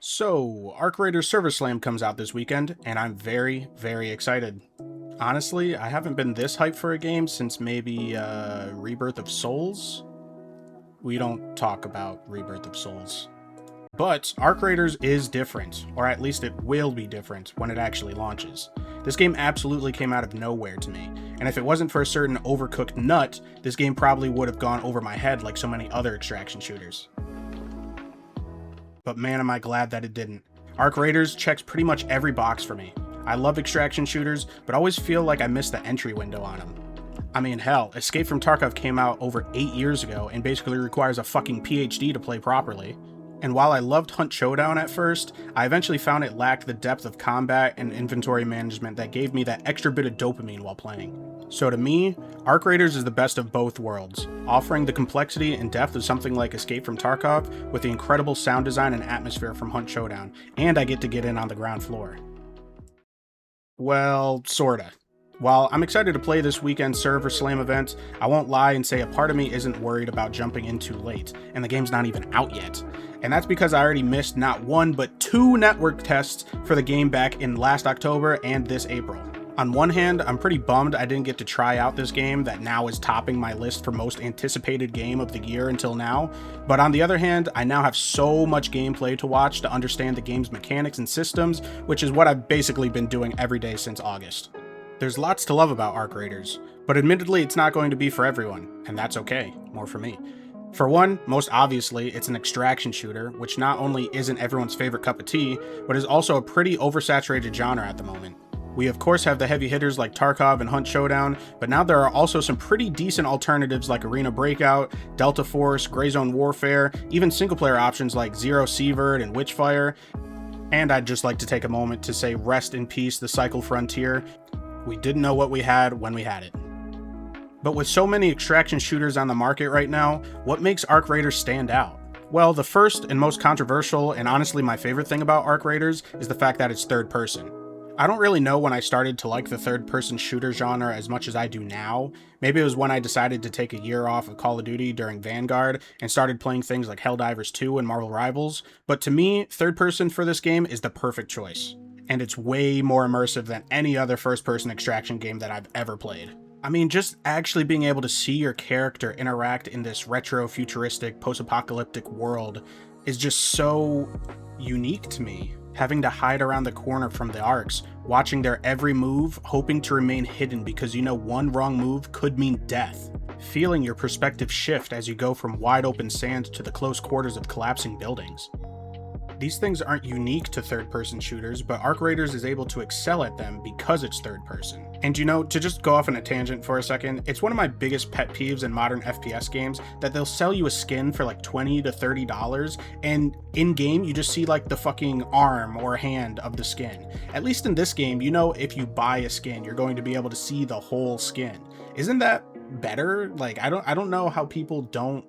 So, Arc Raiders Server Slam comes out this weekend, and I'm very, very excited. Honestly, I haven't been this hyped for a game since maybe Rebirth of Souls. We don't talk about Rebirth of Souls. But Arc Raiders is different, or at least it will be different when it actually launches. This game absolutely came out of nowhere to me, and if it wasn't for a certain overcooked nut, this game probably would have gone over my head like so many other extraction shooters. But man, am I glad that it didn't. Arc Raiders checks pretty much every box for me. I love extraction shooters, but always feel like I missed the entry window on them. I mean, hell, Escape from Tarkov came out over 8 years ago and basically requires a fucking PhD to play properly. And while I loved Hunt Showdown at first, I eventually found it lacked the depth of combat and inventory management that gave me that extra bit of dopamine while playing. So to me, Arc Raiders is the best of both worlds, offering the complexity and depth of something like Escape from Tarkov with the incredible sound design and atmosphere from Hunt Showdown, and I get to get in on the ground floor. Well, sorta. While I'm excited to play this weekend Server Slam event, I won't lie and say a part of me isn't worried about jumping in too late, and the game's not even out yet. And that's because I already missed not one, but 2 network tests for the game back in last October and this April. On one hand, I'm pretty bummed I didn't get to try out this game that now is topping my list for most anticipated game of the year until now, but on the other hand, I now have so much gameplay to watch to understand the game's mechanics and systems, which is what I've basically been doing every day since August. There's lots to love about Arc Raiders, but admittedly it's not going to be for everyone, and that's okay, more for me. For one, most obviously, it's an extraction shooter, which not only isn't everyone's favorite cup of tea, but is also a pretty oversaturated genre at the moment. We of course have the heavy hitters like Tarkov and Hunt Showdown, but now there are also some pretty decent alternatives like Arena Breakout, Delta Force, Gray Zone Warfare, even single-player options like Zero Seavert and Witchfire. And I'd just like to take a moment to say rest in peace the Cycle Frontier. We didn't know what we had when we had it. But with so many extraction shooters on the market right now, what makes Arc Raiders stand out? Well, the first and most controversial, and honestly my favorite thing about Arc Raiders, is the fact that it's third person. I don't really know when I started to like the third-person shooter genre as much as I do now. Maybe it was when I decided to take a year off of Call of Duty during Vanguard and started playing things like Helldivers 2 and Marvel Rivals, but to me, third-person for this game is the perfect choice. And it's way more immersive than any other first-person extraction game that I've ever played. I mean, just actually being able to see your character interact in this retro-futuristic, post-apocalyptic world is just so unique to me. Having to hide around the corner from the arcs, watching their every move, hoping to remain hidden because you know one wrong move could mean death. Feeling your perspective shift as you go from wide open sand to the close quarters of collapsing buildings. These things aren't unique to third-person shooters, but Arc Raiders is able to excel at them because it's third-person. And you know, to just go off on a tangent for a second, it's one of my biggest pet peeves in modern FPS games that they'll sell you a skin for like $20 to $30, and in-game you just see like the fucking arm or hand of the skin. At least in this game, you know if you buy a skin, you're going to be able to see the whole skin. Isn't that better? Like, I don't know how people don't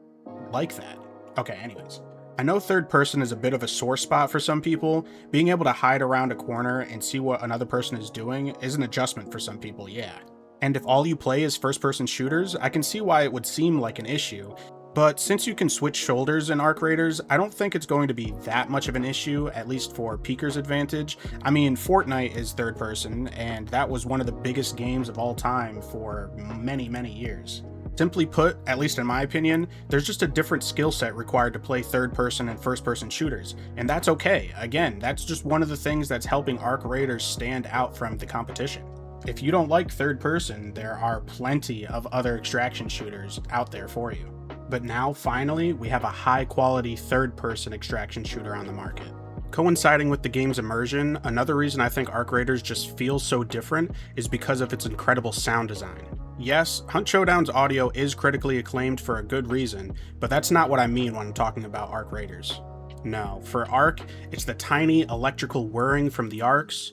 like that. Okay, anyways. I know third person is a bit of a sore spot for some people. Being able to hide around a corner and see what another person is doing is an adjustment for some people, yeah. And if all you play is first person shooters, I can see why it would seem like an issue. But since you can switch shoulders in Arc Raiders, I don't think it's going to be that much of an issue, at least for Peeker's advantage. I mean, Fortnite is third person, and that was one of the biggest games of all time for many, many years. Simply put, at least in my opinion, there's just a different skill set required to play third-person and first-person shooters, and that's okay. Again, that's just one of the things that's helping Arc Raiders stand out from the competition. If you don't like third-person, there are plenty of other extraction shooters out there for you. But now, finally, we have a high-quality third-person extraction shooter on the market. Coinciding with the game's immersion, another reason I think Arc Raiders just feels so different is because of its incredible sound design. Yes, Hunt Showdown's audio is critically acclaimed for a good reason, but that's not what I mean when I'm talking about Arc Raiders. No, for Arc, it's the tiny electrical whirring from the arcs.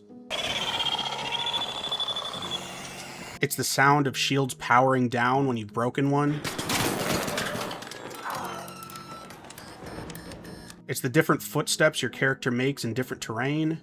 It's the sound of shields powering down when you've broken one. It's the different footsteps your character makes in different terrain.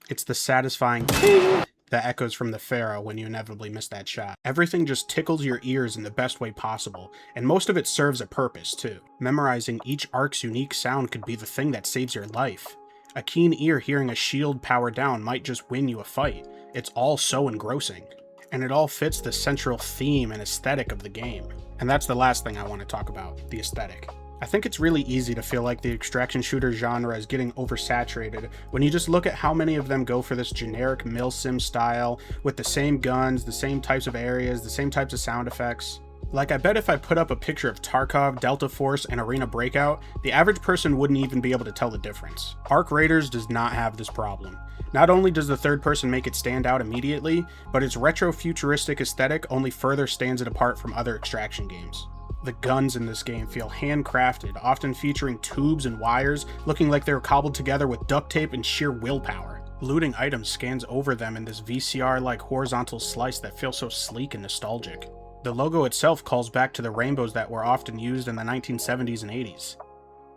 It's the satisfying ping that echoes from the Pharaoh when you inevitably miss that shot. Everything just tickles your ears in the best way possible, and most of it serves a purpose too. Memorizing each arc's unique sound could be the thing that saves your life. A keen ear hearing a shield power down might just win you a fight. It's all so engrossing. And it all fits the central theme and aesthetic of the game. And that's the last thing I want to talk about, the aesthetic. I think it's really easy to feel like the extraction shooter genre is getting oversaturated when you just look at how many of them go for this generic milsim style with the same guns, the same types of areas, the same types of sound effects. Like, I bet if I put up a picture of Tarkov, Delta Force, and Arena Breakout, the average person wouldn't even be able to tell the difference. Arc Raiders does not have this problem. Not only does the third person make it stand out immediately, but its retro-futuristic aesthetic only further stands it apart from other extraction games. The guns in this game feel handcrafted, often featuring tubes and wires, looking like they were cobbled together with duct tape and sheer willpower. Looting items scans over them in this VCR-like horizontal slice that feels so sleek and nostalgic. The logo itself calls back to the rainbows that were often used in the 1970s and 80s.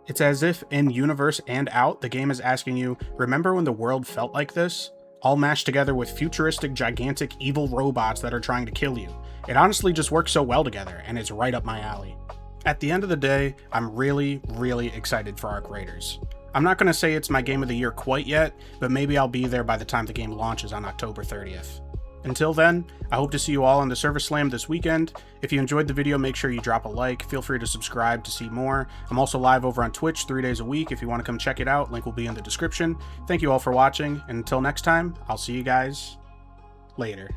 It's as if, in universe and out, the game is asking you, remember when the world felt like this? All mashed together with futuristic, gigantic, evil robots that are trying to kill you. It honestly just works so well together, and it's right up my alley. At the end of the day, I'm really, really excited for Arc Raiders. I'm not going to say it's my game of the year quite yet, but maybe I'll be there by the time the game launches on October 30th. Until then, I hope to see you all on the Server Slam this weekend. If you enjoyed the video, make sure you drop a like. Feel free to subscribe to see more. I'm also live over on Twitch 3 days a week if you want to come check it out. Link will be in the description. Thank you all for watching, and until next time, I'll see you guys later.